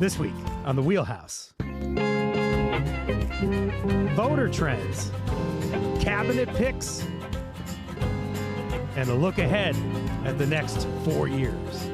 This week on The Wheelhouse, voter trends, cabinet picks, and a look ahead at the next 4 years.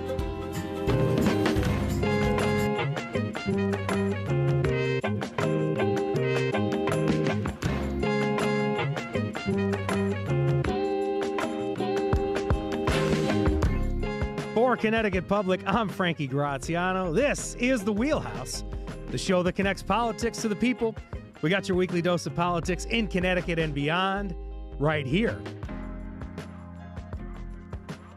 For Connecticut Public, I'm Frankie Graziano. This is The Wheelhouse, the show that connects politics to the people. We got your weekly dose of politics in Connecticut and beyond right here.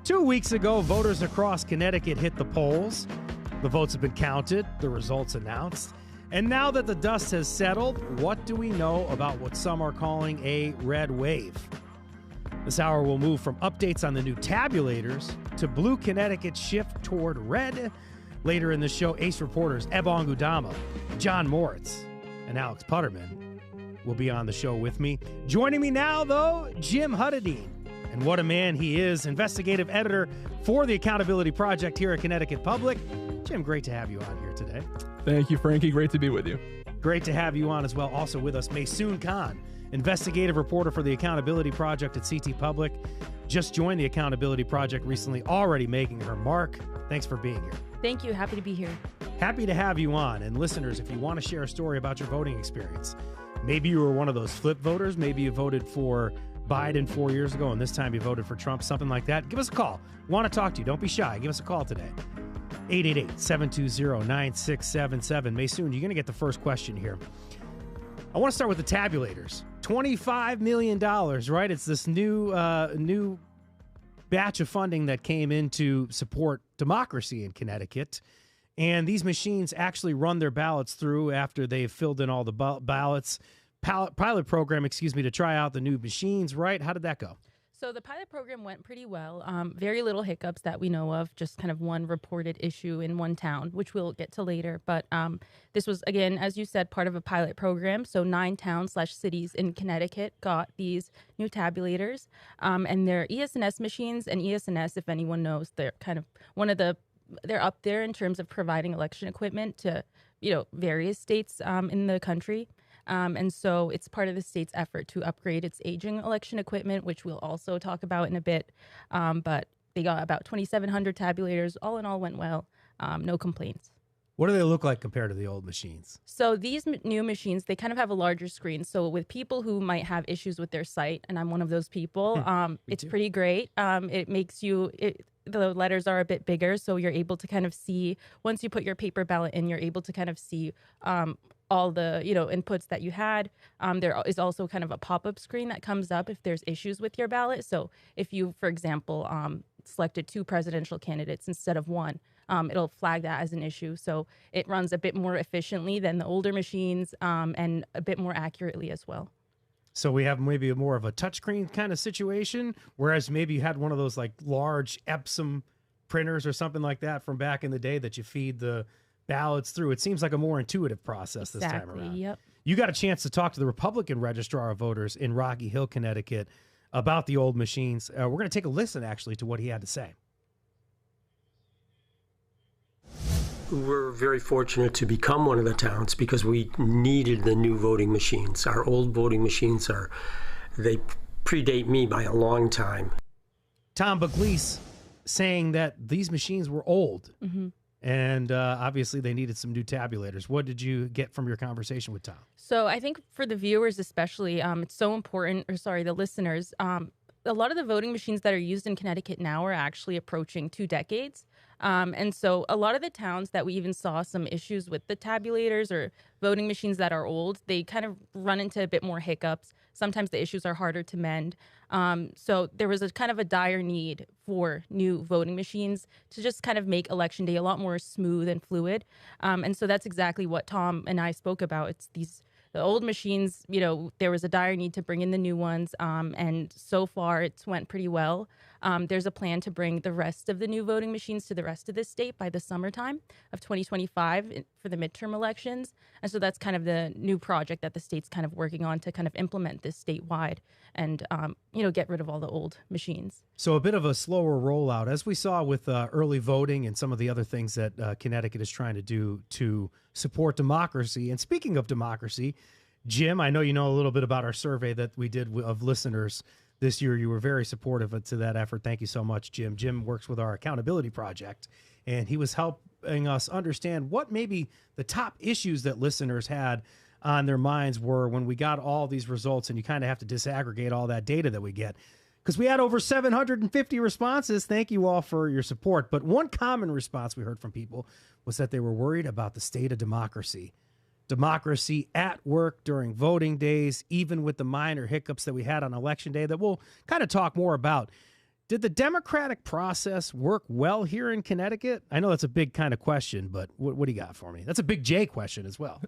2 weeks ago, voters across Connecticut hit the polls. The votes have been counted, the results announced. And now that the dust has settled, what do we know about what some are calling a red wave? This hour will move from updates on the new tabulators to Blue Connecticut's shift toward red. Later in the show, ACE reporters Ebong Udama, John Moritz, and Alex Putterman will be on the show with me. Joining me now, though, Jim Huttadine. And what a man he is, investigative editor for the Accountability Project here at Connecticut Public. Jim, great to have you on here today. Thank you, Frankie. Great to be with you. Great to have you on as well. Also with us, Maysoon Khan, investigative reporter for the Accountability Project at CT Public. Just joined the Accountability Project recently, already making her mark. Thanks for being here. Thank you. Happy to be here. Happy to have you on. And listeners, if you want to share a story about your voting experience, maybe you were one of those flip voters, maybe you voted for Biden 4 years ago and this time you voted for Trump, something like that, give us a call. We want to talk to you. Don't be shy. Give us a call today. 888-720-9677. Maysoon, you're going to get the first question here. I want to start with the tabulators. $25 million, right? It's this new batch of funding that came in to support democracy in Connecticut. And these machines actually run their ballots through after they've filled in all the ballots. Pilot program, to try out the new machines, right? How did that go? So the pilot program went pretty well. Very little hiccups that we know of, just kind of one reported issue in one town, which we'll get to later. But this was, again, as you said, part of a pilot program. So 9 towns/cities in Connecticut got these new tabulators. And they're ES&S machines. And ES&S, if anyone knows, they're kind of they're up there in terms of providing election equipment to, various states in the country. And so it's part of the state's effort to upgrade its aging election equipment, which we'll also talk about in a bit. But they got about 2,700 tabulators. All in all, went well. No complaints. What do they look like compared to the old machines? So these new machines, they kind of have a larger screen. So with people who might have issues with their sight, and I'm one of those people, it's pretty great. It makes the letters are a bit bigger, so you're able to kind of see, once you put your paper ballot in, you're able to kind of see all the inputs that you had. There is also kind of a pop-up screen that comes up if there's issues with your ballot. So if you, for example, selected 2 presidential candidates instead of 1, it'll flag that as an issue. So it runs a bit more efficiently than the older machines and a bit more accurately as well. So we have maybe more of a touchscreen kind of situation, whereas maybe you had one of those like large Epson printers or something like that from back in the day that you feed the ballots through. It seems like a more intuitive process this time around. Yep. You got a chance to talk to the Republican Registrar of Voters in Rocky Hill, Connecticut about the old machines. We're going to take a listen, actually, to what he had to say. We're very fortunate to become one of the towns because we needed the new voting machines. Our old voting machines they predate me by a long time. Tom Pugliese saying that these machines were old. Mm-hmm. And obviously they needed some new tabulators. What did you get from your conversation with Tom? So I think for the viewers especially, it's so important, the listeners, a lot of the voting machines that are used in Connecticut now are actually approaching 2 decades. And so a lot of the towns that we even saw some issues with the tabulators or voting machines that are old, they kind of run into a bit more hiccups. Sometimes the issues are harder to mend. So there was a kind of a dire need for new voting machines to just kind of make Election Day a lot more smooth and fluid. And so that's exactly what Tom and I spoke about. It's the old machines, there was a dire need to bring in the new ones. And so far it's went pretty well. There's a plan to bring the rest of the new voting machines to the rest of the state by the summertime of 2025 for the midterm elections. And so that's kind of the new project that the state's kind of working on to kind of implement this statewide and, get rid of all the old machines. So a bit of a slower rollout, as we saw with early voting and some of the other things that Connecticut is trying to do to support democracy. And speaking of democracy, Jim, I know you know a little bit about our survey that we did of listeners this year. You were very supportive to that effort. Thank you so much, Jim. Jim works with our accountability project, and he was helping us understand what maybe the top issues that listeners had on their minds were when we got all these results, and you kind of have to disaggregate all that data that we get. Because we had over 750 responses. Thank you all for your support. But one common response we heard from people was that they were worried about the state of democracy. Democracy at work during voting days, even with the minor hiccups that we had on Election Day that we'll kind of talk more about. Did the democratic process work well here in Connecticut? I know that's a big kind of question, but what do you got for me? That's a big J question as well.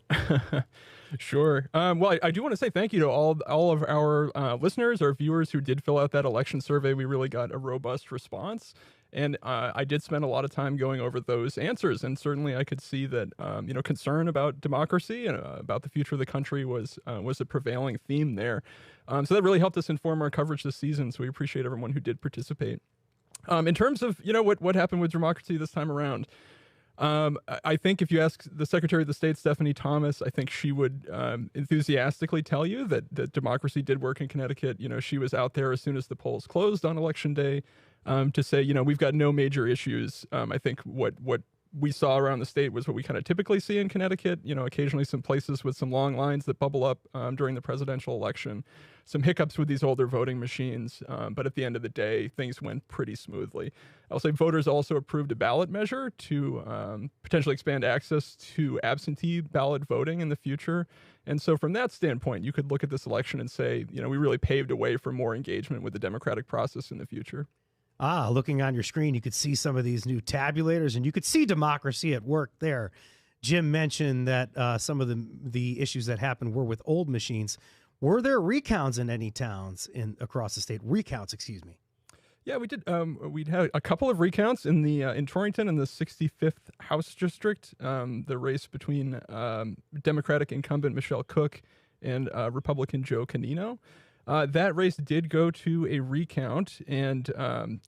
Sure. Well, I do want to say thank you to all of our listeners, our viewers who did fill out that election survey. We really got a robust response. And I did spend a lot of time going over those answers, and certainly I could see that concern about democracy and about the future of the country was a prevailing theme there. So that really helped us inform our coverage this season. So we appreciate everyone who did participate. In terms of what happened with democracy this time around, I think if you ask the Secretary of the State, Stephanie Thomas, I think she would enthusiastically tell you that democracy did work in Connecticut. She was out there as soon as the polls closed on Election Day. To say, we've got no major issues. I think what we saw around the state was what we kind of typically see in Connecticut. Occasionally some places with some long lines that bubble up during the presidential election, some hiccups with these older voting machines. But at the end of the day, things went pretty smoothly. I'll say voters also approved a ballot measure to potentially expand access to absentee ballot voting in the future. And so from that standpoint, you could look at this election and say, we really paved a way for more engagement with the democratic process in the future. Looking on your screen, you could see some of these new tabulators, and you could see democracy at work there. Jim mentioned that some of the issues that happened were with old machines. Were there recounts in any towns across the state? Recounts, excuse me. Yeah, we did. We'd had a couple of recounts in Torrington in the 65th House District. The race between Democratic incumbent Michelle Cook and Republican Joe Canino. That race did go to a recount, and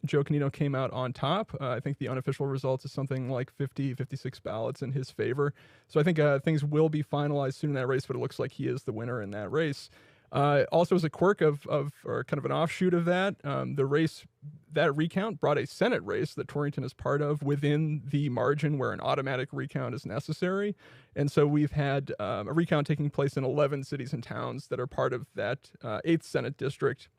Joe Canino came out on top. I think the unofficial results is something like 56 ballots in his favor. So I think things will be finalized soon in that race, but it looks like he is the winner in that race. Also, as a quirk or kind of an offshoot of that, that recount brought a Senate race that Torrington is part of within the margin where an automatic recount is necessary. And so we've had a recount taking place in 11 cities and towns that are part of that 8th Senate district.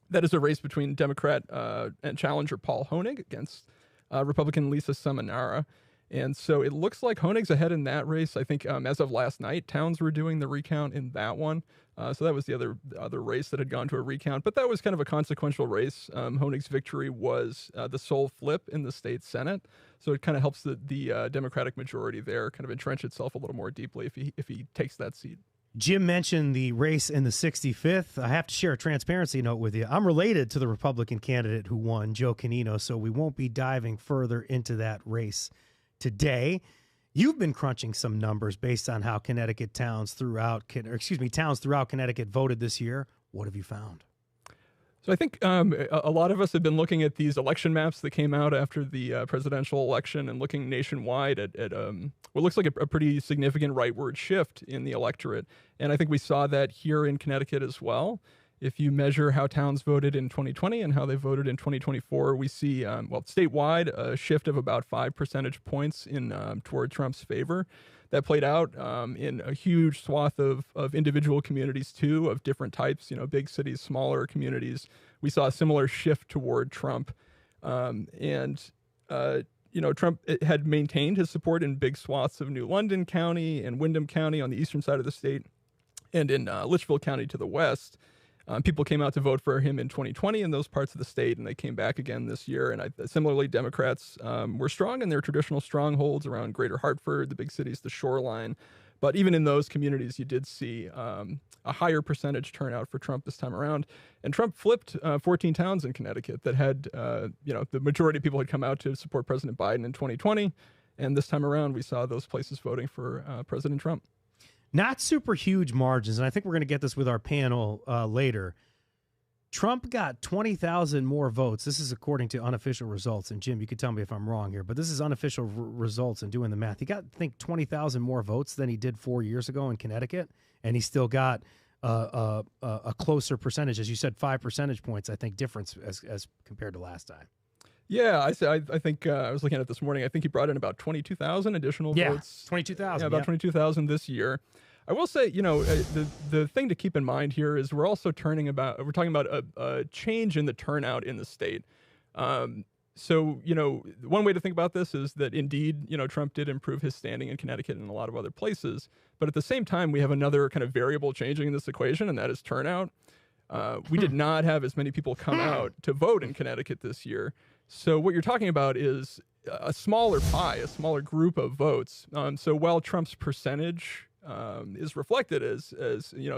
That is a race between Democrat and challenger Paul Honig against Republican Lisa Seminara. And so it looks like Honig's ahead in that race. I think as of last night, towns were doing the recount in that one. So that was the other race that had gone to a recount. But that was kind of a consequential race. Honig's victory was the sole flip in the state Senate. So it kind of helps the Democratic majority there kind of entrench itself a little more deeply if he takes that seat. Jim mentioned the race in the 65th. I have to share a transparency note with you. I'm related to the Republican candidate who won, Joe Canino, so we won't be diving further into that race today. You've been crunching some numbers based on how towns throughout Connecticut voted this year. What have you found? So I think a lot of us have been looking at these election maps that came out after the presidential election and looking nationwide at what looks like a pretty significant rightward shift in the electorate. And I think we saw that here in Connecticut as well. If you measure how towns voted in 2020 and how they voted in 2024, we see, statewide, a shift of about 5 percentage points toward Trump's favor. That played out in a huge swath of individual communities, too, of different types, big cities, smaller communities. We saw a similar shift toward Trump. Trump had maintained his support in big swaths of New London County and Windham County on the eastern side of the state and in Litchfield County to the west. People came out to vote for him in 2020 in those parts of the state, and they came back again this year. And similarly, Democrats were strong in their traditional strongholds around Greater Hartford, the big cities, the shoreline. But even in those communities, you did see a higher percentage turnout for Trump this time around. And Trump flipped 14 towns in Connecticut that had, the majority of people had come out to support President Biden in 2020. And this time around, we saw those places voting for President Trump. Not super huge margins, and I think we're going to get this with our panel later. Trump got 20,000 more votes. This is according to unofficial results. And Jim, you could tell me if I'm wrong here, but this is unofficial results and doing the math. He got, I think, 20,000 more votes than he did 4 years ago in Connecticut, and he still got a closer percentage, as you said, 5 percentage points, I think, difference as compared to last time. Yeah, I think I was looking at it this morning. I think he brought in about 22,000 additional votes. 22,000. Yeah, about 22,000 this year. I will say, the thing to keep in mind here is we're talking about a change in the turnout in the state. So, one way to think about this is that indeed, Trump did improve his standing in Connecticut and a lot of other places. But at the same time, we have another kind of variable changing in this equation, and that is turnout. We did not have as many people come out to vote in Connecticut this year. So what you're talking about is a smaller pie, a smaller group of votes. So while Trump's percentage is reflected as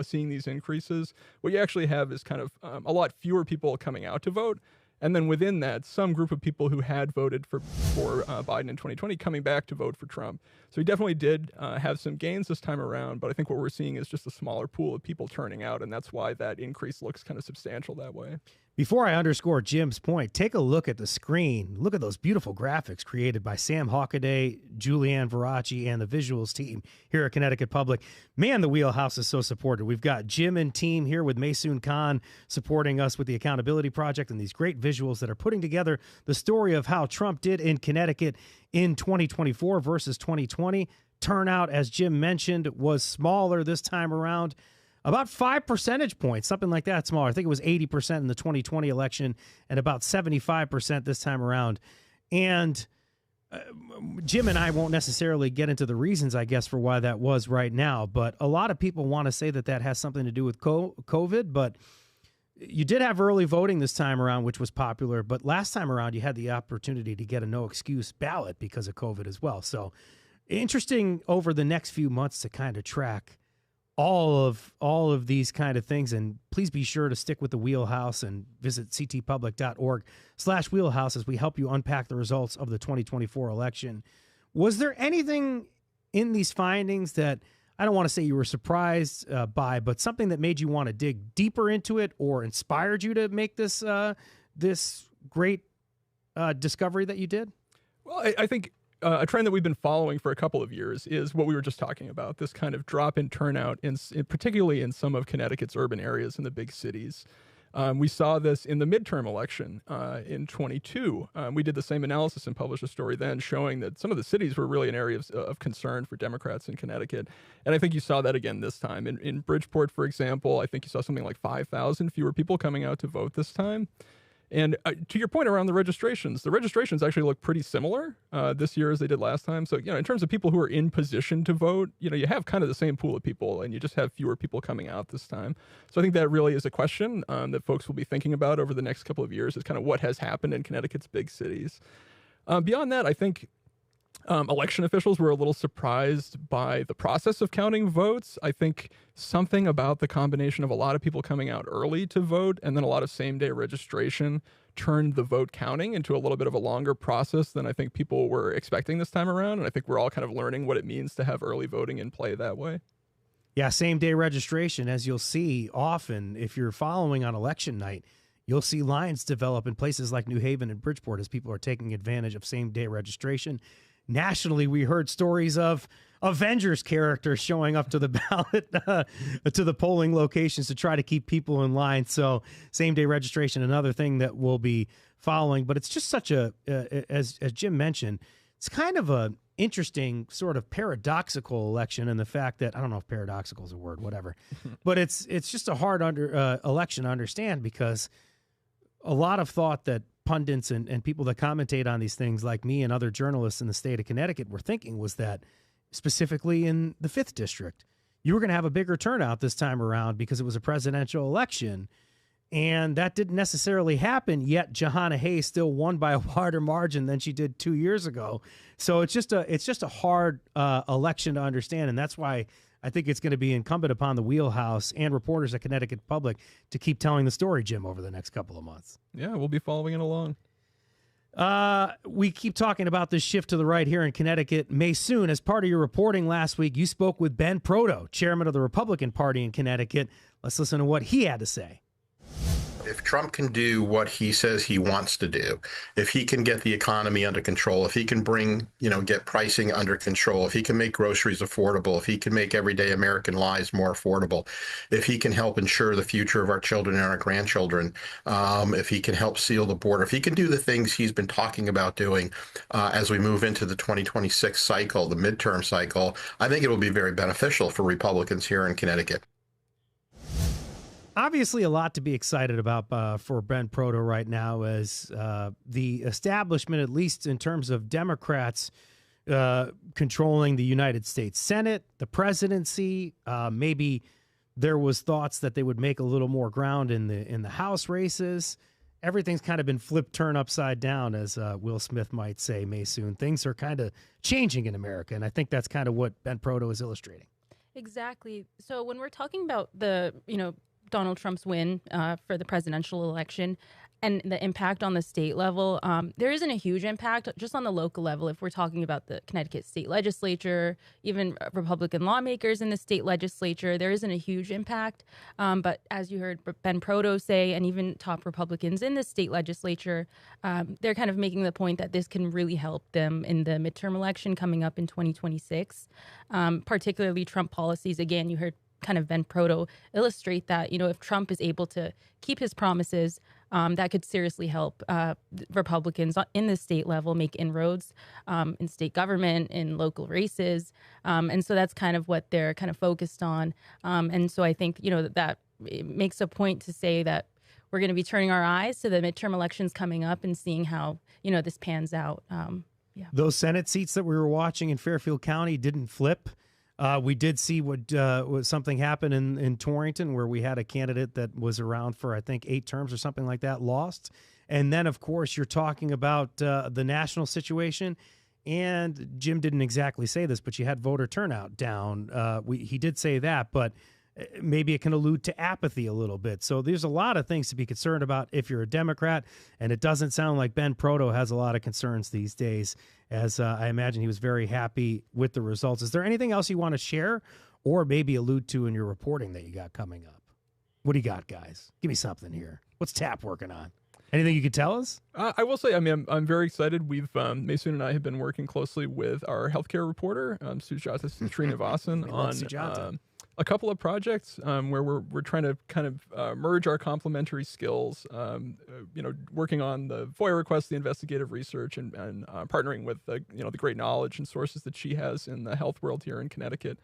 seeing these increases, what you actually have is kind of a lot fewer people coming out to vote. And then within that, some group of people who had voted for Biden in 2020 coming back to vote for Trump. So he definitely did have some gains this time around, but I think what we're seeing is just a smaller pool of people turning out, and that's why that increase looks kind of substantial that way. Before I underscore Jim's point, take a look at the screen. Look at those beautiful graphics created by Sam Hockaday, Julianne Veracci, and the visuals team here at Connecticut Public. Man, the Wheelhouse is so supported. We've got Jim and team here with Maysoon Khan supporting us with the Accountability Project and these great visuals that are putting together the story of how Trump did in Connecticut in 2024 versus 2020. Turnout, as Jim mentioned, was smaller this time around. About 5 percentage points, something like that smaller. I think it was 80% in the 2020 election and about 75% this time around. And Jim and I won't necessarily get into the reasons, I guess, for why that was right now. But a lot of people want to say that that has something to do with COVID. But you did have early voting this time around, which was popular. But last time around, you had the opportunity to get a no-excuse ballot because of COVID as well. So interesting over the next few months to kind of track all of these kind of things. And please be sure to stick with the Wheelhouse and visit ctpublic.org/wheelhouse as we help you unpack the results of the 2024 election. Was there anything in these findings that, I don't want to say you were surprised by, but something that made you want to dig deeper into it or inspired you to make this this great discovery that you did? Well, I think a trend that we've been following for a couple of years is what we were just talking about, this kind of drop in turnout, particularly in some of Connecticut's urban areas in the big cities. We saw this in the midterm election in 22. We did the same analysis and published a story then showing that some of the cities were really an area of concern for Democrats in Connecticut. And I think you saw that again this time. In Bridgeport, for example, I think you saw something like 5,000 fewer people coming out to vote this time. And to your point around the registrations actually look pretty similar this year as they did last time. So, in terms of people who are in position to vote, you have kind of the same pool of people, and you just have fewer people coming out this time. So I think that really is a question that folks will be thinking about over the next couple of years, is kind of what has happened in Connecticut's big cities. Beyond that, I think election officials were a little surprised by the process of counting votes. I think something about the combination of a lot of people coming out early to vote and then a lot of same-day registration turned the vote counting into a little bit of a longer process than I think people were expecting this time around. And I think we're all kind of learning what it means to have early voting in play that way. Yeah, same-day registration, as you'll see often if you're following on election night, you'll see lines develop in places like New Haven and Bridgeport as people are taking advantage of same-day registration. Nationally, we heard stories of Avengers characters showing up to the ballot, to the polling locations to try to keep people in line. So same-day registration, another thing that we'll be following. But it's just such as Jim mentioned, it's kind of a interesting sort of paradoxical election in the fact that, I don't know if paradoxical is a word, whatever, but it's just a hard election to understand because a lot of thought that pundits and people that commentate on these things like me and other journalists in the state of Connecticut were thinking was that specifically in the 5th district, you were going to have a bigger turnout this time around because it was a presidential election. And that didn't necessarily happen, yet Jahana Hayes still won by a wider margin than she did 2 years ago. So it's just a hard election to understand, and that's why I think it's going to be incumbent upon the Wheelhouse and reporters at Connecticut Public to keep telling the story, Jim, over the next couple of months. Yeah, we'll be following it along. We keep talking about this shift to the right here in Connecticut. Maysoon, as part of your reporting last week, you spoke with Ben Proto, chairman of the Republican Party in Connecticut. Let's listen to what he had to say. If Trump can do what he says he wants to do, if he can get the economy under control, if he can get pricing under control, if he can make groceries affordable, if he can make everyday American lives more affordable, if he can help ensure the future of our children and our grandchildren, if he can help seal the border, if he can do the things he's been talking about doing as we move into the 2026 cycle, the midterm cycle, I think it will be very beneficial for Republicans here in Connecticut. Obviously, a lot to be excited about for Ben Proto right now as the establishment, at least in terms of Democrats controlling the United States Senate, the presidency. Maybe there was thoughts that they would make a little more ground in the House races. Everything's kind of been flipped, turned upside down, as Will Smith might say, Maysoon. Things are kind of changing in America, and I think that's kind of what Ben Proto is illustrating. Exactly. So when we're talking about Donald Trump's win for the presidential election and the impact on the state level, there isn't a huge impact just on the local level. If we're talking about the Connecticut state legislature, even Republican lawmakers in the state legislature, there isn't a huge impact. But as you heard Ben Proto say, and even top Republicans in the state legislature, they're kind of making the point that this can really help them in the midterm election coming up in 2026, particularly Trump policies. Again, you heard kind of Ben Proto illustrate that, if Trump is able to keep his promises, that could seriously help Republicans in the state level make inroads in state government, in local races. And so that's kind of what they're kind of focused on. And so I think, that it makes a point to say that we're going to be turning our eyes to the midterm elections coming up and seeing how, this pans out. Yeah. Those Senate seats that we were watching in Fairfield County didn't flip. We did see what something happen in Torrington, where we had a candidate that was around for, I think, 8 terms or something like that, lost. And then, of course, you're talking about the national situation. And Jim didn't exactly say this, but you had voter turnout down. He did say that, but maybe it can allude to apathy a little bit. So there's a lot of things to be concerned about if you're a Democrat, and it doesn't sound like Ben Proto has a lot of concerns these days, as I imagine he was very happy with the results. Is there anything else you want to share or maybe allude to in your reporting that you got coming up? What do you got, guys? Give me something here. What's TAP working on? Anything you could tell us? I will say, I'm very excited. We've Maysoon and I have been working closely with our healthcare reporter, Sujata Srinivasan, on a couple of projects where we're trying to kind of merge our complementary skills, working on the FOIA requests, the investigative research, and partnering with the great knowledge and sources that she has in the health world here in Connecticut.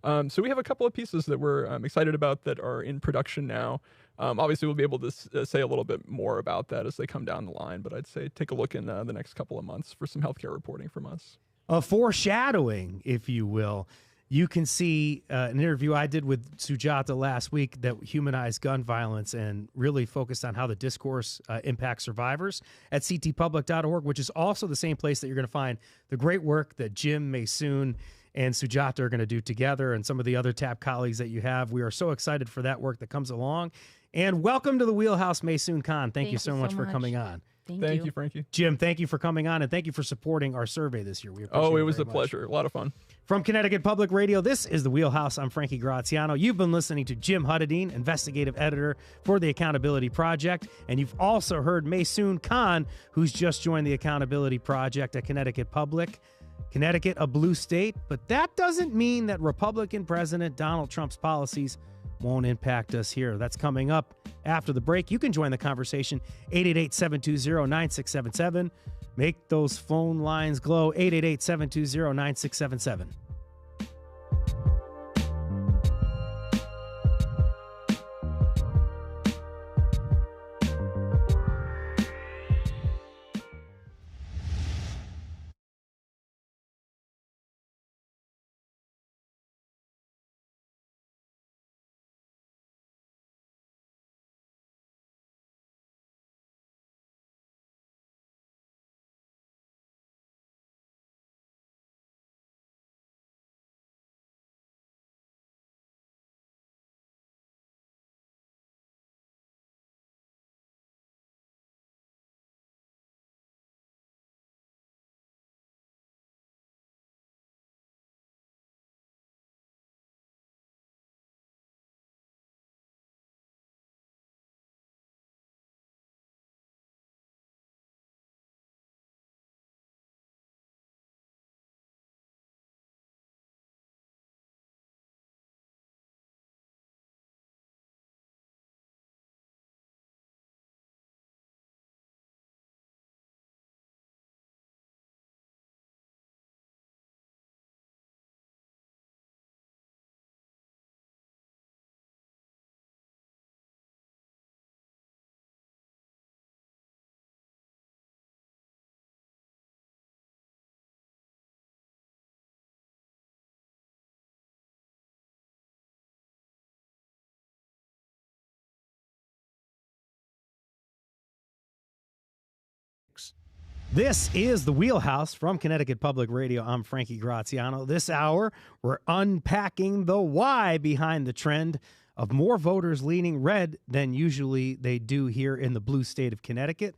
So we have a couple of pieces that we're excited about that are in production now. Obviously, we'll be able to say a little bit more about that as they come down the line, but I'd say take a look in the next couple of months for some healthcare reporting from us. A foreshadowing, if you will. You can see an interview I did with Sujata last week that humanized gun violence and really focused on how the discourse impacts survivors at ctpublic.org, which is also the same place that you're going to find the great work that Jim, Maysoon, and Sujata are going to do together, and some of the other TAP colleagues that you have. We are so excited for that work that comes along. And welcome to the Wheelhouse, Maysoon Khan. Thank you so much for coming on. Thank you, Frankie. Jim, thank you for coming on, and thank you for supporting our survey this year. We appreciate it was very a much. pleasure. A lot of fun. From Connecticut Public Radio, this is The Wheelhouse. I'm Frankie Graziano. You've been listening to Jim Huddadine, investigative editor for The Accountability Project. And you've also heard Maysoon Khan, who's just joined The Accountability Project at Connecticut Public. Connecticut, a blue state, but that doesn't mean that Republican President Donald Trump's policies won't impact us here. That's coming up after the break. You can join the conversation, 888-720-9677. Make those phone lines glow, 888-720-9677. This is the Wheelhouse from Connecticut Public Radio. I'm Frankie Graziano. This hour, we're unpacking the why behind the trend of more voters leaning red than usually they do here in the blue state of Connecticut.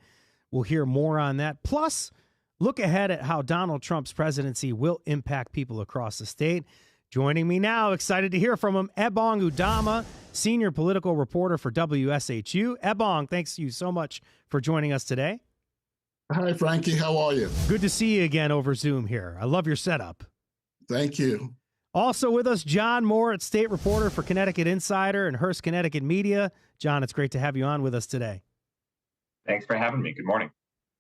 We'll hear more on that. Plus, look ahead at how Donald Trump's presidency will impact people across the state. Joining me now, excited to hear from him, Ebong Udoma, senior political reporter for WSHU. Ebong, thanks you so much for joining us today. Hi, Frankie. How are you? Good to see you again over Zoom here. I love your setup. Thank you. Also with us, John Moritz, state reporter for Connecticut Insider and Hearst Connecticut Media. John, it's great to have you on with us today. Thanks for having me. Good morning.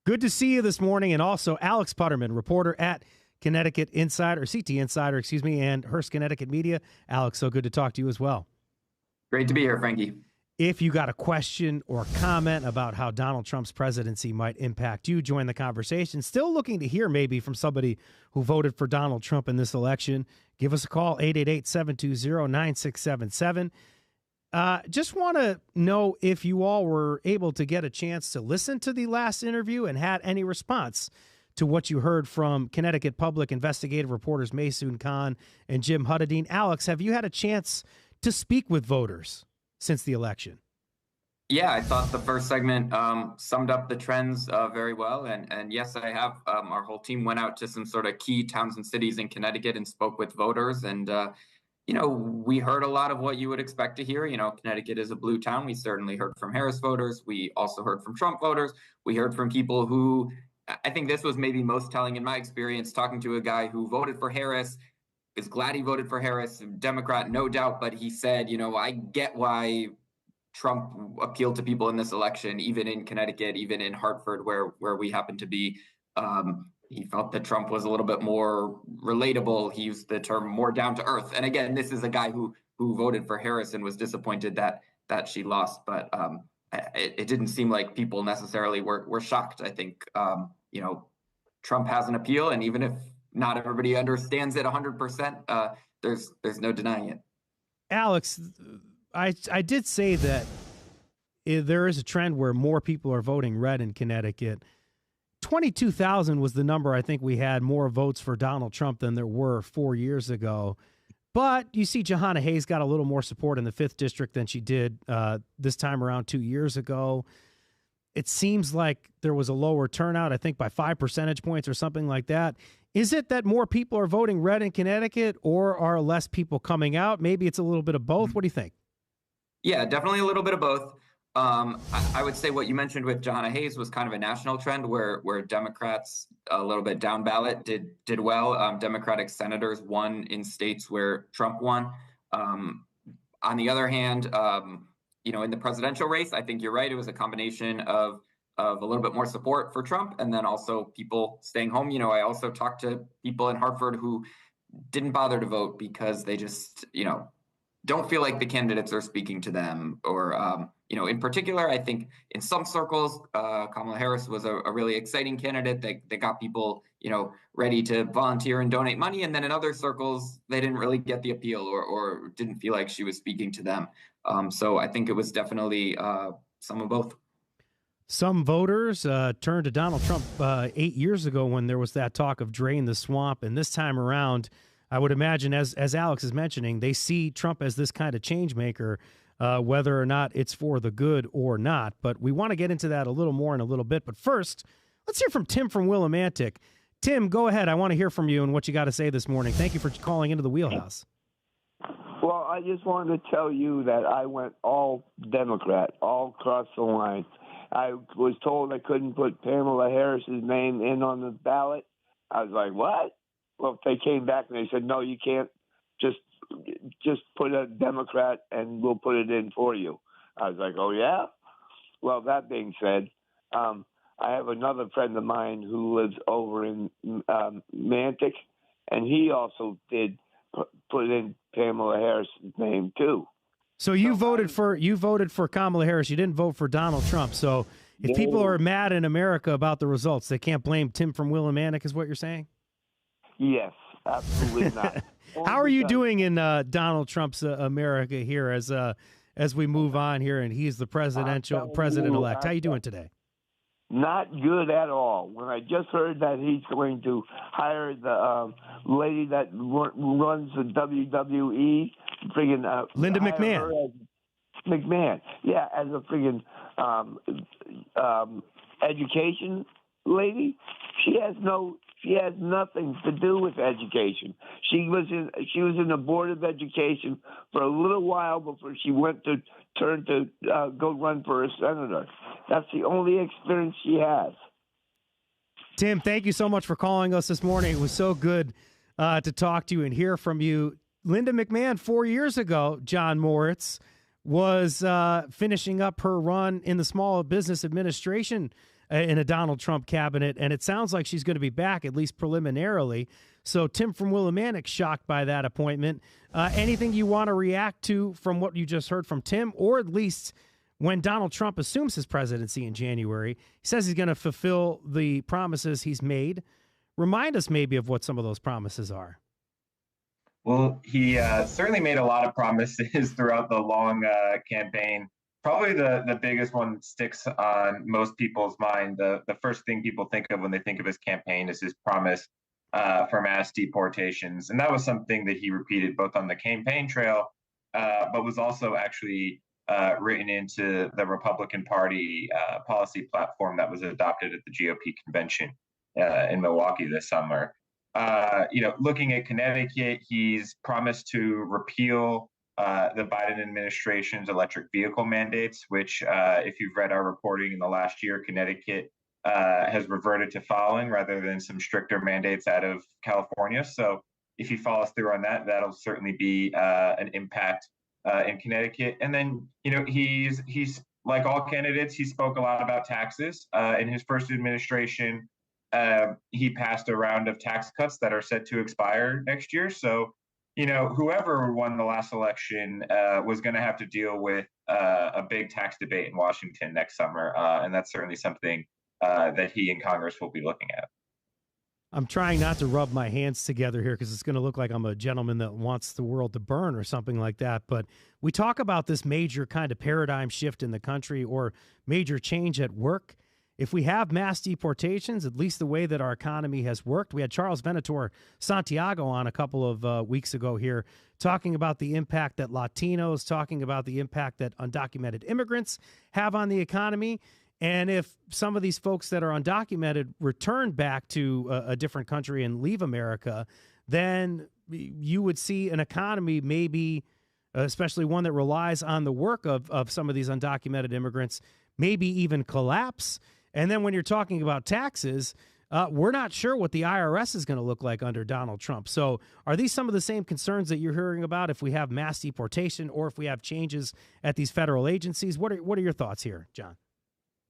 Good to see you this morning. And also Alex Putterman, reporter at Connecticut Insider, CT Insider, and Hearst Connecticut Media. Alex, so good to talk to you as well. Great to be here, Frankie. If you got a question or comment about how Donald Trump's presidency might impact you, join the conversation. Still looking to hear maybe from somebody who voted for Donald Trump in this election, give us a call, 888-720-9677. Just want to know if you all were able to get a chance to listen to the last interview and had any response to what you heard from Connecticut Public investigative reporters Maysoon Khan and Jim Huddadine. Alex, have you had a chance to speak with voters since the election? Yeah, I thought the first segment summed up the trends very well. And yes, I have. Our whole team went out to some sort of key towns and cities in Connecticut and spoke with voters. And, we heard a lot of what you would expect to hear. Connecticut is a blue town. We certainly heard from Harris voters. We also heard from Trump voters. We heard from people who, I think this was maybe most telling in my experience, talking to a guy who voted for Harris, is glad he voted for Harris, Democrat, no doubt, but he said, I get why Trump appealed to people in this election, even in Connecticut, even in Hartford, where we happen to be. He felt that Trump was a little bit more relatable. He used the term more down to earth. And again, this is a guy who voted for Harris and was disappointed that she lost. But it didn't seem like people necessarily were shocked. I think, Trump has an appeal, and even if not everybody understands it 100%, there's no denying it. Alex, I did say that there is a trend where more people are voting red in Connecticut. 22,000 was the number I think we had more votes for Donald Trump than there were 4 years ago. But you see Jahana Hayes got a little more support in the 5th District than she did this time around 2 years ago. It seems like there was a lower turnout, I think by 5 percentage points or something like that. Is it that more people are voting red in Connecticut, or are less people coming out? Maybe it's a little bit of both. What do you think? Yeah, definitely a little bit of both. I would say what you mentioned with Jahana Hayes was kind of a national trend where Democrats a little bit down ballot did well. Democratic senators won in states where Trump won. On the other hand, in the presidential race, I think you're right. It was a combination of a little bit more support for Trump and then also people staying home. I also talked to people in Hartford who didn't bother to vote because they just, don't feel like the candidates are speaking to them. Or, in particular, I think in some circles, Kamala Harris was a really exciting candidate that got people, ready to volunteer and donate money. And then in other circles, they didn't really get the appeal or didn't feel like she was speaking to them. So I think it was definitely some of both. Some voters turned to Donald Trump 8 years ago when there was that talk of drain the swamp. And this time around, I would imagine, as Alex is mentioning, they see Trump as this kind of change maker, whether or not it's for the good or not. But we want to get into that a little more in a little bit. But first, let's hear from Tim from Willimantic. Tim, go ahead. I want to hear from you and what you got to say this morning. Thank you for calling into the Wheelhouse. Well, I just wanted to tell you that I went all Democrat, all across the line. I was told I couldn't put Pamela Harris's name in on the ballot. I was like, what? Well, they came back and they said, no, you can't. Just put a Democrat and we'll put it in for you. I was like, oh, yeah? Well, that being said, I have another friend of mine who lives over in Mantic, and he also did put in Pamela Harris's name, too. So you voted for Kamala Harris. You didn't vote for Donald Trump. So if people are mad in America about the results, they can't blame Tim from Willimantic, is what you're saying? Yes, absolutely not. How are you doing in Donald Trump's America here as we move on here and he's the president-elect? How are you doing today? Not good at all. When I just heard that he's going to hire the lady that runs the WWE, friggin' Linda hire McMahon. her as McMahon, yeah, as a friggin' education lady. She has nothing to do with education. She was in the board of education for a little while before she went to turn to go run for a senator. That's the only experience she has. Tim, thank you so much for calling us this morning. It was so good to talk to you and hear from you. Linda McMahon, 4 years ago, John Moritz, was finishing up her run in the Small Business Administration in a Donald Trump cabinet, and it sounds like she's going to be back, at least preliminarily. So Tim from Willimantic, shocked by that appointment. Anything you want to react to from what you just heard from Tim, or at least when Donald Trump assumes his presidency in January, he says he's going to fulfill the promises he's made. Remind us maybe of what some of those promises are. Well, he certainly made a lot of promises throughout the long campaign. Probably the biggest one that sticks on most people's mind. The first thing people think of when they think of his campaign is his promise for mass deportations. And that was something that he repeated both on the campaign trail, but was also actually written into the Republican Party policy platform that was adopted at the GOP convention in Milwaukee this summer. Looking at Connecticut, he's promised to repeal the Biden administration's electric vehicle mandates, which, if you've read our reporting in the last year, Connecticut has reverted to following rather than some stricter mandates out of California. So if he follows through on that, that'll certainly be an impact in Connecticut. And then, he's like all candidates, he spoke a lot about taxes. In his first administration, he passed a round of tax cuts that are set to expire next year. So, whoever won the last election was going to have to deal with a big tax debate in Washington next summer. And that's certainly something that he and Congress will be looking at. I'm trying not to rub my hands together here because it's going to look like I'm a gentleman that wants the world to burn or something like that. But we talk about this major kind of paradigm shift in the country or major change at work. If we have mass deportations, at least the way that our economy has worked, we had Charles Venator Santiago on a couple of weeks ago here talking about the impact that Latinos, talking about the impact that undocumented immigrants have on the economy. And if some of these folks that are undocumented return back to a different country and leave America, then you would see an economy maybe, especially one that relies on the work of some of these undocumented immigrants, maybe even collapse. And then when you're talking about taxes, we're not sure what the IRS is going to look like under Donald Trump. So are these some of the same concerns that you're hearing about if we have mass deportation or if we have changes at these federal agencies? What are your thoughts here, John?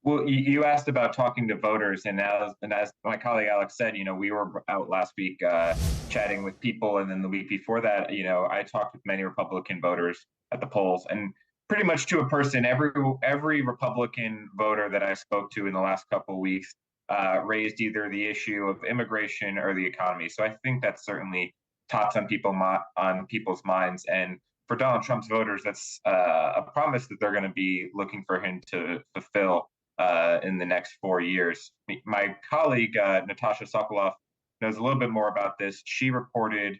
Well, you asked about talking to voters, and as my colleague Alex said, we were out last week chatting with people, and then the week before that, I talked with many Republican voters at the polls, and pretty much to a person, every Republican voter that I spoke to in the last couple of weeks raised either the issue of immigration or the economy. So I think that's certainly tops on people's minds, and for Donald Trump's voters, that's a promise that they're going to be looking for him to fulfill in the next 4 years. My colleague, Natasha Sokoloff, knows a little bit more about this. She reported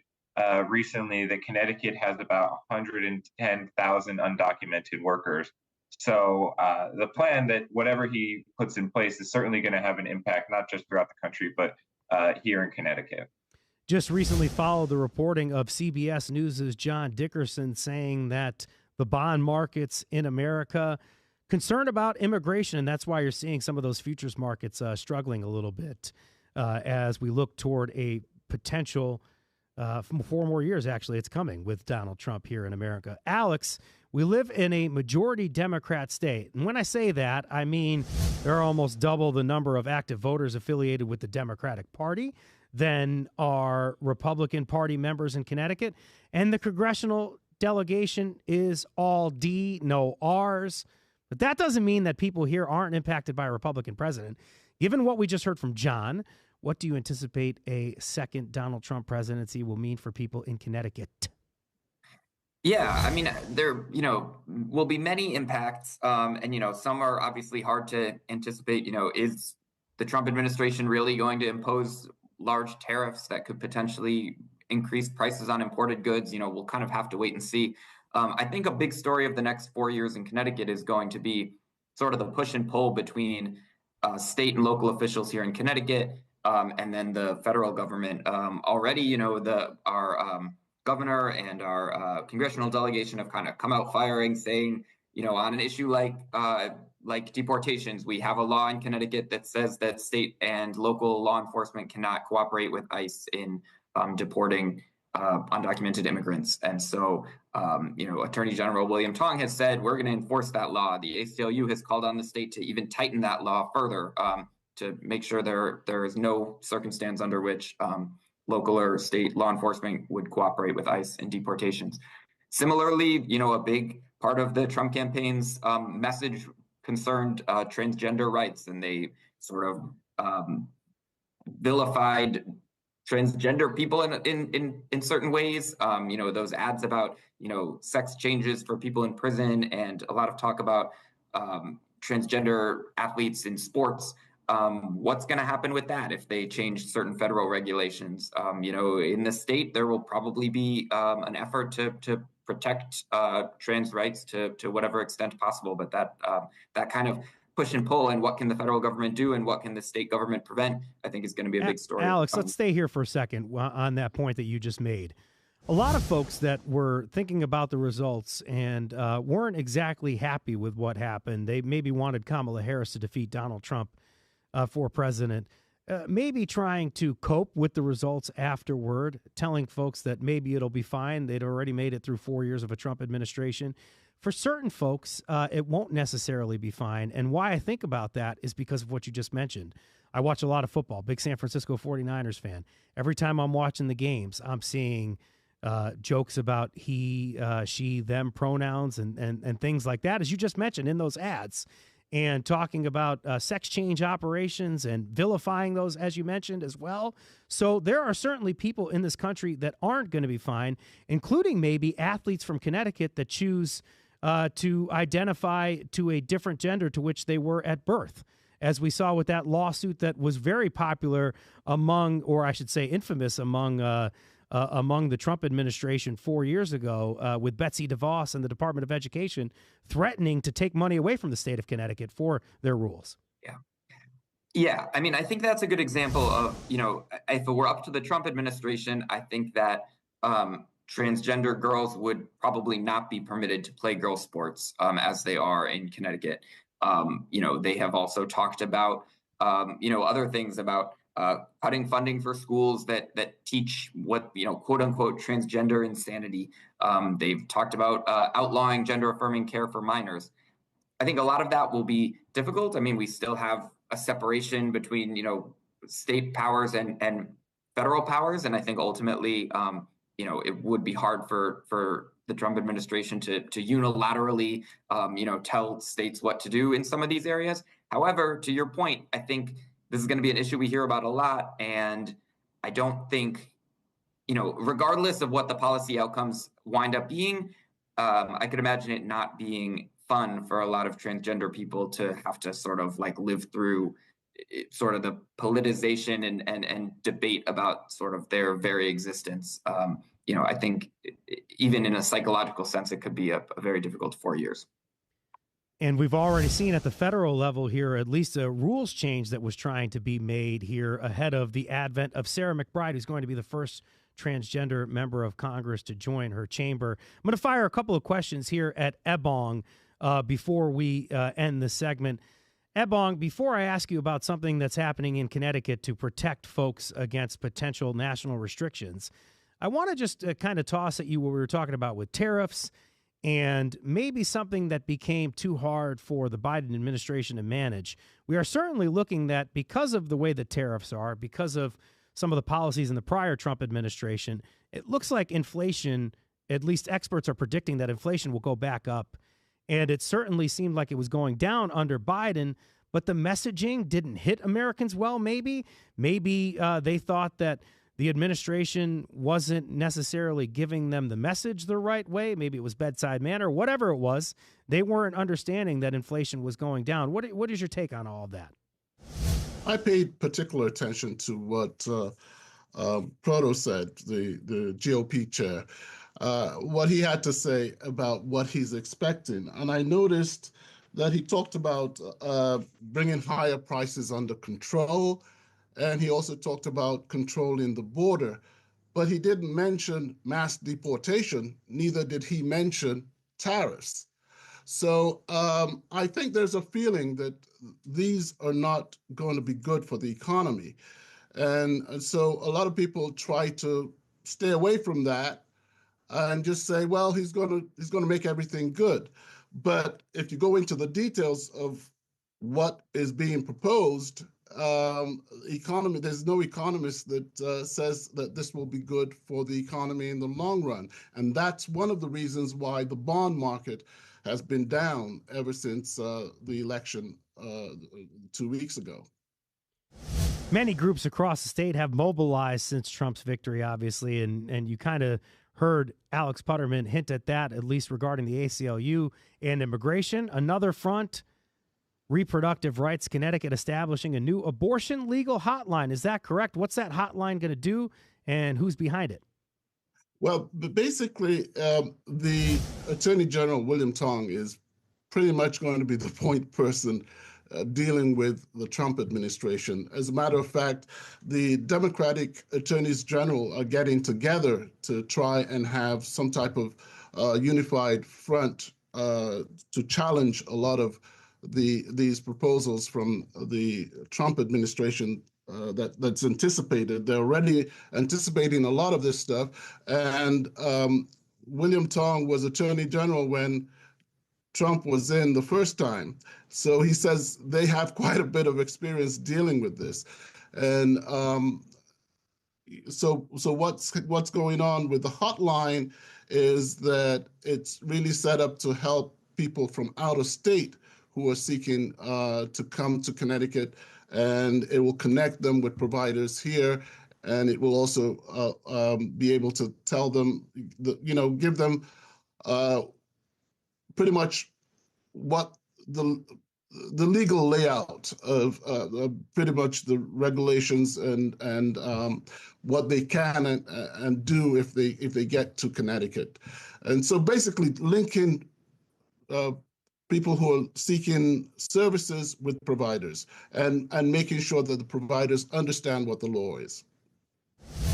recently that Connecticut has about 110,000 undocumented workers. So the plan that whatever he puts in place is certainly going to have an impact, not just throughout the country, but here in Connecticut. Just recently followed the reporting of CBS News' John Dickerson saying that the bond markets in America concerned about immigration, and that's why you're seeing some of those futures markets struggling a little bit as we look toward a potential 4 more years. Actually, it's coming with Donald Trump here in America. Alex, we live in a majority Democrat state. And when I say that, I mean there are almost double the number of active voters affiliated with the Democratic Party than are Republican Party members in Connecticut. And the congressional delegation is all D, no R's. But that doesn't mean that people here aren't impacted by a Republican president. Given what we just heard from John, what do you anticipate a second Donald Trump presidency will mean for people in Connecticut? Yeah, I mean, there, will be many impacts, and some are obviously hard to anticipate. Is the Trump administration really going to impose large tariffs that could potentially increase prices on imported goods? We'll kind of have to wait and see. I think a big story of the next 4 years in Connecticut is going to be sort of the push and pull between state and local officials here in Connecticut, and then the federal government. Already, our governor and our congressional delegation have kind of come out firing, saying, on an issue like deportations, we have a law in Connecticut that says that state and local law enforcement cannot cooperate with ICE in deporting undocumented immigrants. And so, Attorney General William Tong has said, we're going to enforce that law. The ACLU has called on the state to even tighten that law further, to make sure there is no circumstance under which local or state law enforcement would cooperate with ICE in deportations. Similarly, a big part of the Trump campaign's message concerned transgender rights, and they sort of vilified transgender people in certain ways. Those ads about sex changes for people in prison, and a lot of talk about transgender athletes in sports. What's going to happen with that if they change certain federal regulations? In the state, there will probably be an effort to protect trans rights to whatever extent possible. But that kind of push and pull, and what can the federal government do and what can the state government prevent, I think is going to be a big story. Alex, let's stay here for a second on that point that you just made. A lot of folks that were thinking about the results and weren't exactly happy with what happened, they maybe wanted Kamala Harris to defeat Donald Trump for president, maybe trying to cope with the results afterward, telling folks that maybe it'll be fine. They'd already made it through 4 years of a Trump administration. For certain folks, it won't necessarily be fine. And why I think about that is because of what you just mentioned. I watch a lot of football, big San Francisco 49ers fan. Every time I'm watching the games, I'm seeing jokes about he, she, them pronouns and things like that, as you just mentioned in those ads, and talking about sex change operations and vilifying those, as you mentioned, as well. So there are certainly people in this country that aren't going to be fine, including maybe athletes from Connecticut that choose to identify to a different gender to which they were at birth, as we saw with that lawsuit that was very popular among, or I should say infamous among the Trump administration 4 years ago, with Betsy DeVos and the Department of Education threatening to take money away from the state of Connecticut for their rules. Yeah. I mean, I think that's a good example of, if it were up to the Trump administration, I think that transgender girls would probably not be permitted to play girls' sports as they are in Connecticut. They have also talked about, other things about cutting funding for schools that teach what, quote unquote, transgender insanity. They've talked about outlawing gender affirming care for minors. I think a lot of that will be difficult. I mean, we still have a separation between, state powers and federal powers. And I think ultimately, it would be hard for the Trump administration to unilaterally, tell states what to do in some of these areas. However, to your point, I think this is going to be an issue we hear about a lot. And I don't think, regardless of what the policy outcomes wind up being, I could imagine it not being fun for a lot of transgender people to have to sort of like live through sort of the politicization and debate about sort of their very existence. I think even in a psychological sense, it could be a very difficult 4 years. And we've already seen at the federal level here, at least a rules change that was trying to be made here ahead of the advent of Sarah McBride, who's going to be the first transgender member of Congress to join her chamber. I'm going to fire a couple of questions here at Ebong before we end the segment. Ebong, before I ask you about something that's happening in Connecticut to protect folks against potential national restrictions, I want to just kind of toss at you what we were talking about with tariffs and maybe something that became too hard for the Biden administration to manage. We are certainly looking at, because of the way the tariffs are, because of some of the policies in the prior Trump administration, it looks like inflation, at least experts are predicting that inflation will go back up. And it certainly seemed like it was going down under Biden, but the messaging didn't hit Americans well, maybe. Maybe they thought that the administration wasn't necessarily giving them the message the right way. Maybe it was bedside manner, whatever it was. They weren't understanding that inflation was going down. What is your take on all of that? I paid particular attention to what Proto said, the GOP chair, what he had to say about what he's expecting. And I noticed that he talked about bringing higher prices under control, and he also talked about controlling the border. But he didn't mention mass deportation, neither did he mention tariffs. So I think there's a feeling that these are not going to be good for the economy. And so a lot of people try to stay away from that and just say, well, he's going to make everything good. But if you go into the details of what is being proposed, there's no economist that says that this will be good for the economy in the long run. And that's one of the reasons why the bond market has been down ever since the election 2 weeks ago. Many groups across the state have mobilized since Trump's victory, obviously, and you kind of heard Alex Putterman hint at that, at least regarding the ACLU and immigration. Another front, Reproductive Rights Connecticut establishing a new abortion legal hotline. Is that correct? What's that hotline going to do, and who's behind it? Well, basically, the Attorney General, William Tong, is pretty much going to be the point person dealing with the Trump administration. As a matter of fact, the Democratic attorneys general are getting together to try and have some type of unified front to challenge a lot of these proposals from the Trump administration that's anticipated. They're already anticipating a lot of this stuff. And William Tong was Attorney General when Trump was in the first time. So he says they have quite a bit of experience dealing with this. And so what's going on with the hotline is that it's really set up to help people from out of state who are seeking to come to Connecticut, and it will connect them with providers here. And it will also be able to tell them, give them pretty much what the legal layout of pretty much the regulations and what they can and do if they get to Connecticut. And so basically linking people who are seeking services with providers and making sure that the providers understand what the law is.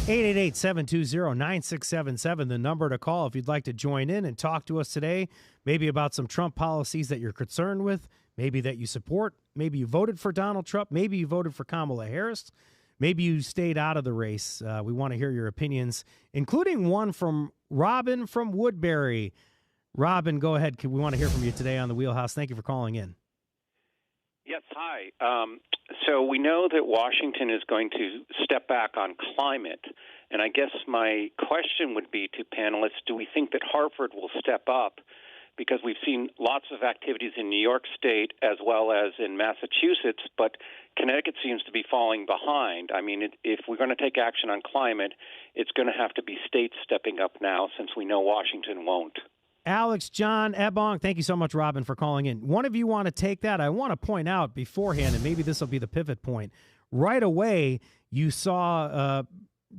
888-720-9677, the number to call if you'd like to join in and talk to us today, maybe about some Trump policies that you're concerned with, maybe that you support, maybe you voted for Donald Trump, maybe you voted for Kamala Harris, maybe you stayed out of the race. We want to hear your opinions, including one from Robin from Woodbury. Robin, go ahead. We want to hear from you today on the Wheelhouse. Thank you for calling in. Yes, hi. So we know that Washington is going to step back on climate, and I guess my question would be to panelists, do we think that Hartford will step up? Because we've seen lots of activities in New York State as well as in Massachusetts, but Connecticut seems to be falling behind. I mean, if we're going to take action on climate, it's going to have to be states stepping up now since we know Washington won't. Alex, John, Ebong, thank you so much, Robin, for calling in. One of you want to take that? I want to point out beforehand, and maybe this will be the pivot point. Right away, you saw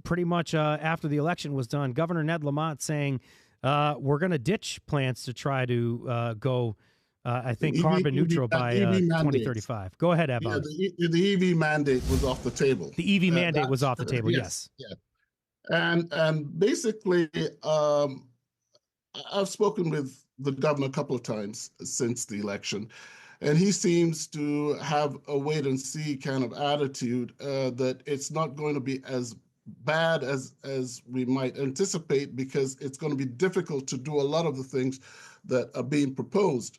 pretty much after the election was done, Governor Ned Lamont saying, we're going to ditch plans to try to go, I think, carbon neutral by 2035. Go ahead, Ebong. Yeah, the EV mandate was off the table. The EV mandate was off the table, yes. Yeah. And basically, I've spoken with the governor a couple of times since the election, and he seems to have a wait-and-see kind of attitude that it's not going to be as bad as we might anticipate because it's going to be difficult to do a lot of the things that are being proposed.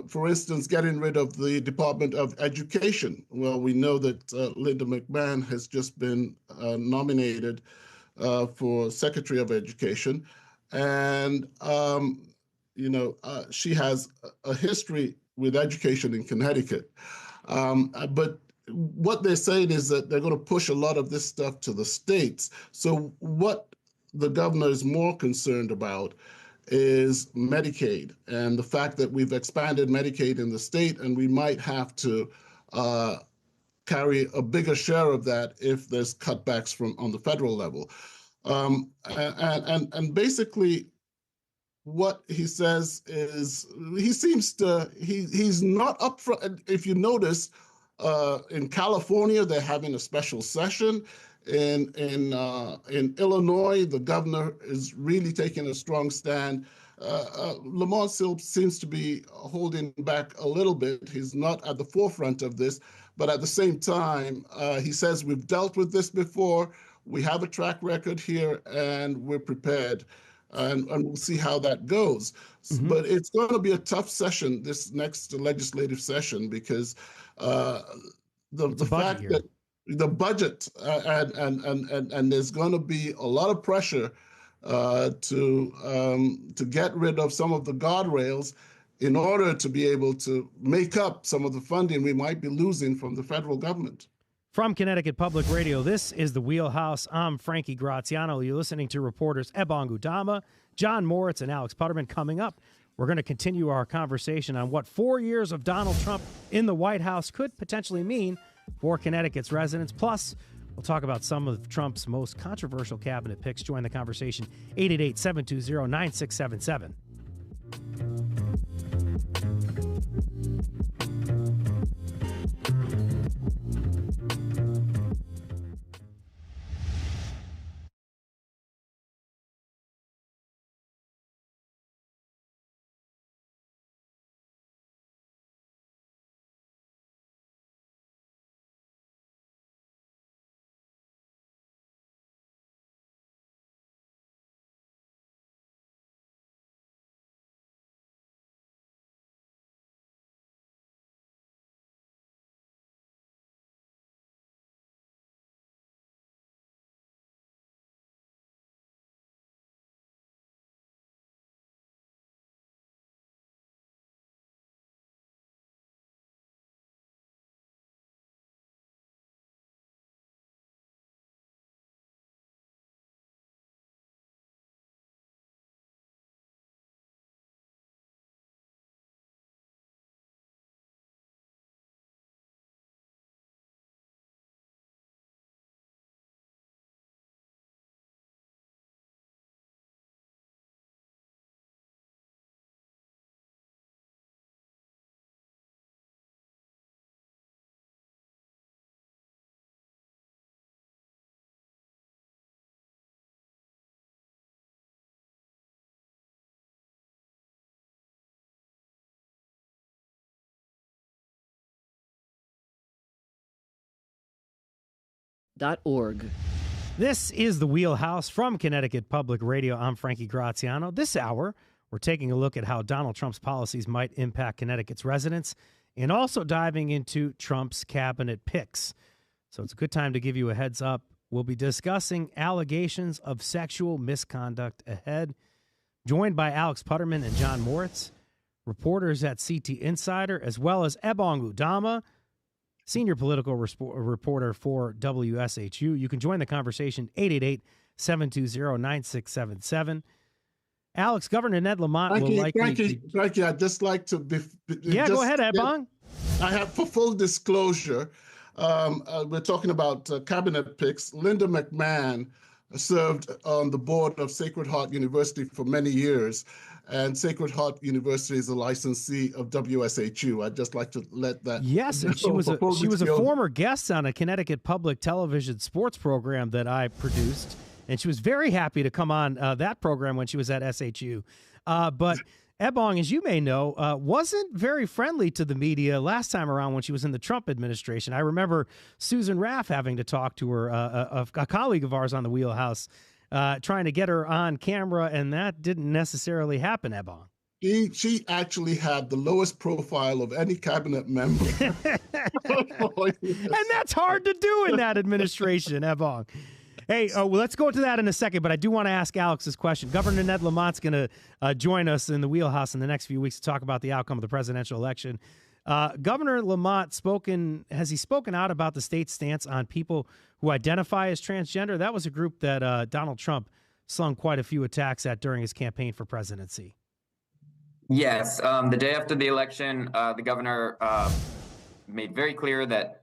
For instance, getting rid of the Department of Education. Well, we know that Linda McMahon has just been nominated for Secretary of Education. And, she has a history with education in Connecticut. But what they're saying is that they're going to push a lot of this stuff to the states. So what the governor is more concerned about is Medicaid and the fact that we've expanded Medicaid in the state, and we might have to carry a bigger share of that if there's cutbacks on the federal level. And basically, what he says is he's not up for. If you notice, in California they're having a special session. In Illinois, the governor is really taking a strong stand. Lamont still seems to be holding back a little bit. He's not at the forefront of this, but at the same time, he says we've dealt with this before. We have a track record here, and we're prepared. And we'll see how that goes. Mm-hmm. But it's going to be a tough session, this next legislative session, because the fact that the budget and there's going to be a lot of pressure to get rid of some of the guardrails in order to be able to make up some of the funding we might be losing from the federal government. From Connecticut Public Radio, this is The Wheelhouse. I'm Frankie Graziano. You're listening to reporters Ebong Udama, John Moritz, and Alex Putterman. Coming up, we're going to continue our conversation on what 4 years of Donald Trump in the White House could potentially mean for Connecticut's residents. Plus, we'll talk about some of Trump's most controversial cabinet picks. Join the conversation, 888-720-9677. .org. This is The Wheelhouse from Connecticut Public Radio. I'm Frankie Graziano. This hour, we're taking a look at how Donald Trump's policies might impact Connecticut's residents and also diving into Trump's cabinet picks. So it's a good time to give you a heads up. We'll be discussing allegations of sexual misconduct ahead. Joined by Alex Putterman and John Moritz, reporters at CT Insider, as well as Ebong Udama, senior political reporter for WSHU. You can join the conversation, 888-720-9677. Alex, Governor Ned Lamont will likely... Frankie, I'd just like to... go ahead, Ebong. I have, for full disclosure, we're talking about cabinet picks. Linda McMahon served on the board of Sacred Heart University for many years, and Sacred Heart University is a licensee of WSHU. I'd just like to let that. Yes, and she was a former guest on a Connecticut Public Television sports program that I produced, and she was very happy to come on that program when she was at SHU. But Ebong, as you may know, wasn't very friendly to the media last time around when she was in the Trump administration. I remember Susan Raff having to talk to her, a colleague of ours on the Wheelhouse, trying to get her on camera, and that didn't necessarily happen, Ebong. She actually had the lowest profile of any cabinet member. And that's hard to do in that administration, Ebong. Hey, well, let's go to that in a second, but I do want to ask Alex this question. Governor Ned Lamont's going to join us in the Wheelhouse in the next few weeks to talk about the outcome of the presidential election. Governor Lamont has he spoken out about the state's stance on people who identify as transgender? That was a group that Donald Trump slung quite a few attacks at during his campaign for presidency. Yes, the day after the election, the governor made very clear that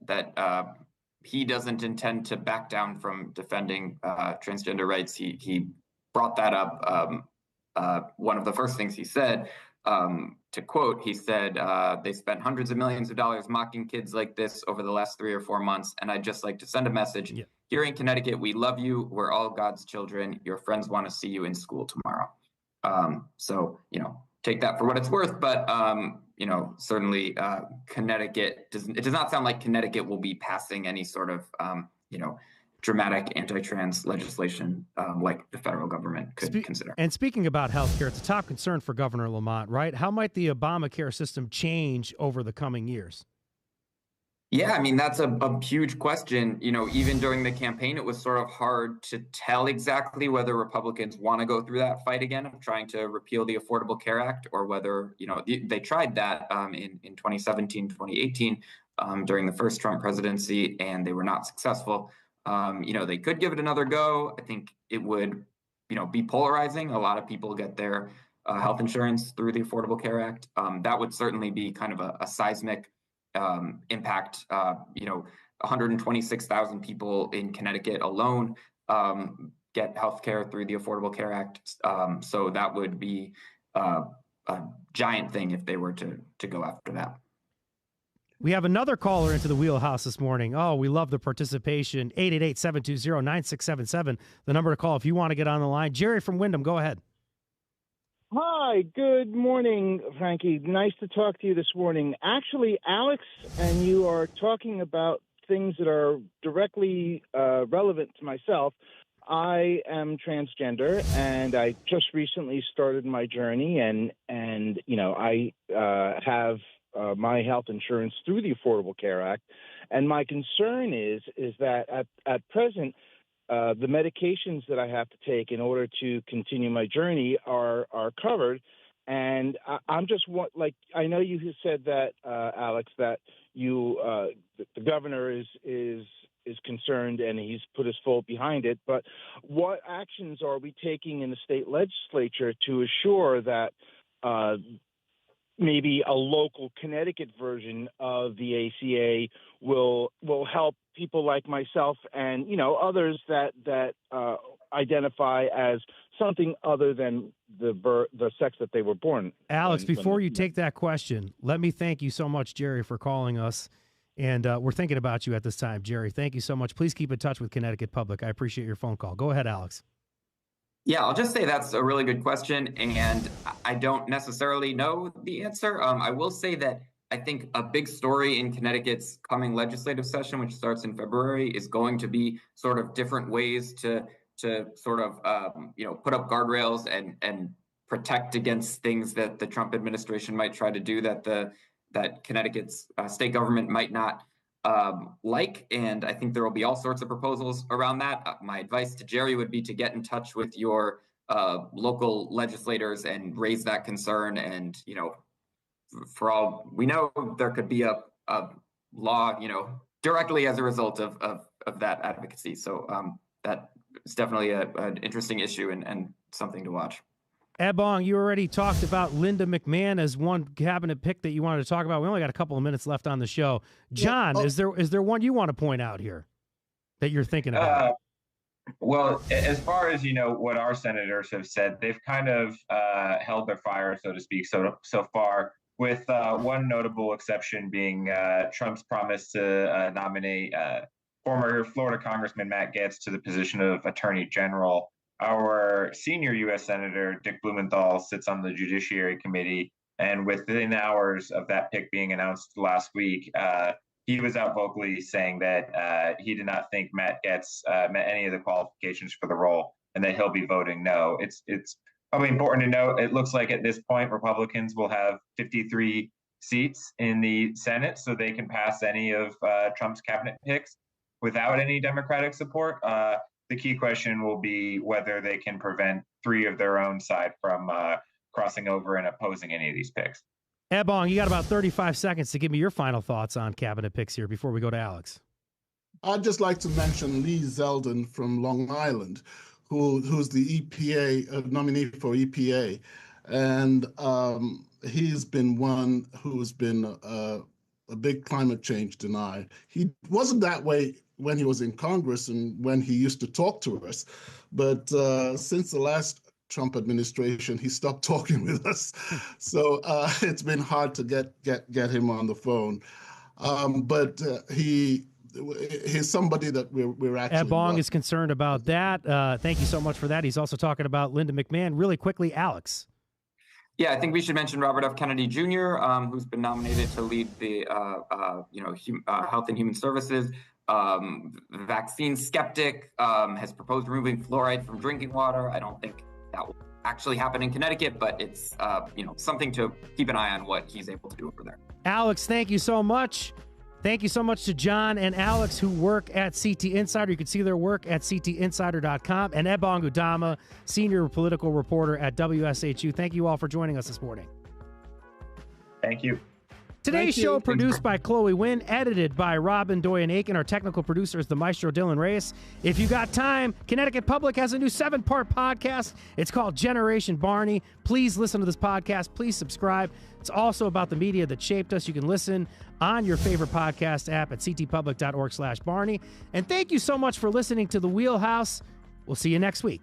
he doesn't intend to back down from defending transgender rights. He brought that up. One of the first things he said, to quote, he said, they spent hundreds of millions of dollars mocking kids like this over the last 3 or 4 months. And I'd just like to send a message. Yeah. Here in Connecticut, we love you. We're all God's children. Your friends want to see you in school tomorrow. So, take that for what it's worth. But, certainly Connecticut does not sound like Connecticut will be passing any sort of, dramatic anti-trans legislation like the federal government could consider. And speaking about healthcare, it's a top concern for Governor Lamont, right? How might the Obamacare system change over the coming years? Yeah, I mean, that's a huge question. Even during the campaign, it was sort of hard to tell exactly whether Republicans want to go through that fight again of trying to repeal the Affordable Care Act, or whether, they tried that in 2017, 2018 during the first Trump presidency, and they were not successful. They could give it another go. I think it would, be polarizing. A lot of people get their health insurance through the Affordable Care Act. That would certainly be kind of a seismic impact. 126,000 people in Connecticut alone get health care through the Affordable Care Act. So that would be a giant thing if they were to go after that. We have another caller into the wheelhouse this morning. Oh, we love the participation. 888-720-9677, the number to call if you want to get on the line. Jerry from Wyndham, go ahead. Hi, good morning, Frankie. Nice to talk to you this morning. Actually, Alex and you are talking about things that are directly relevant to myself. I am transgender, and I just recently started my journey, and I have my health insurance through the Affordable Care Act. And my concern is that at present, the medications that I have to take in order to continue my journey are covered. And I'm just I know you have said that, Alex, that the governor is concerned and he's put his full behind it. But what actions are we taking in the state legislature to assure that maybe a local Connecticut version of the ACA will help people like myself and others that identify as something other than the sex that they were born? Alex, before you take that question, let me thank you so much, Jerry, for calling us. And we're thinking about you at this time, Jerry. Thank you so much. Please keep in touch with Connecticut Public. I appreciate your phone call. Go ahead, Alex. Yeah, I'll just say that's a really good question, and I don't necessarily know the answer. I will say that I think a big story in Connecticut's coming legislative session, which starts in February, is going to be sort of different ways to sort of put up guardrails and protect against things that the Trump administration might try to do that Connecticut's state government might not and I think there will be all sorts of proposals around that. My advice to Jerry would be to get in touch with your local legislators and raise that concern. And, for all we know, there could be a law, directly as a result of that advocacy. So that is definitely an interesting issue and something to watch. Ebong, you already talked about Linda McMahon as one cabinet pick that you wanted to talk about. We only got a couple of minutes left on the show. John, is there one you want to point out here that you're thinking about? Well, as far as what our senators have said, they've kind of held their fire, so to speak, so far, with one notable exception being Trump's promise to nominate former Florida Congressman Matt Gaetz to the position of Attorney General. Our senior U.S. Senator, Dick Blumenthal, sits on the Judiciary Committee, and within hours of that pick being announced last week, he was out vocally saying that he did not think Matt Gaetz met any of the qualifications for the role, and that he'll be voting no. It's probably important to note, it looks like at this point, Republicans will have 53 seats in the Senate, so they can pass any of Trump's cabinet picks without any Democratic support. The key question will be whether they can prevent 3 of their own side from crossing over and opposing any of these picks. Ebong, you got about 35 seconds to give me your final thoughts on cabinet picks here before we go to Alex. I'd just like to mention Lee Zeldin from Long Island, who's the EPA nominee for EPA, and he's been one who's been a big climate change denier. He wasn't that way when he was in Congress and when he used to talk to us, but since the last Trump administration, he stopped talking with us. So it's been hard to get him on the phone. But he's somebody that we're actually. Ebong is concerned about that. Thank you so much for that. He's also talking about Linda McMahon. Really quickly, Alex. Yeah, I think we should mention Robert F. Kennedy Jr., who's been nominated to lead the Health and Human Services. Vaccine skeptic, has proposed removing fluoride from drinking water. I don't think that will actually happen in Connecticut, but it's something to keep an eye on what he's able to do over there. Alex, thank you so much. Thank you so much to John and Alex who work at CT Insider. You can see their work at ctinsider.com. And Ebong Udama, senior political reporter at WSHU. Thank you all for joining us this morning. Thank you. Today's show produced by Chloe Wynn, edited by Robin Doyen-Aiken. Our technical producer is the maestro Dylan Reyes. If you got time, Connecticut Public has a new 7-part podcast. It's called Generation Barney. Please listen to this podcast. Please subscribe. It's also about the media that shaped us. You can listen on your favorite podcast app at ctpublic.org/Barney. And thank you so much for listening to The Wheelhouse. We'll see you next week.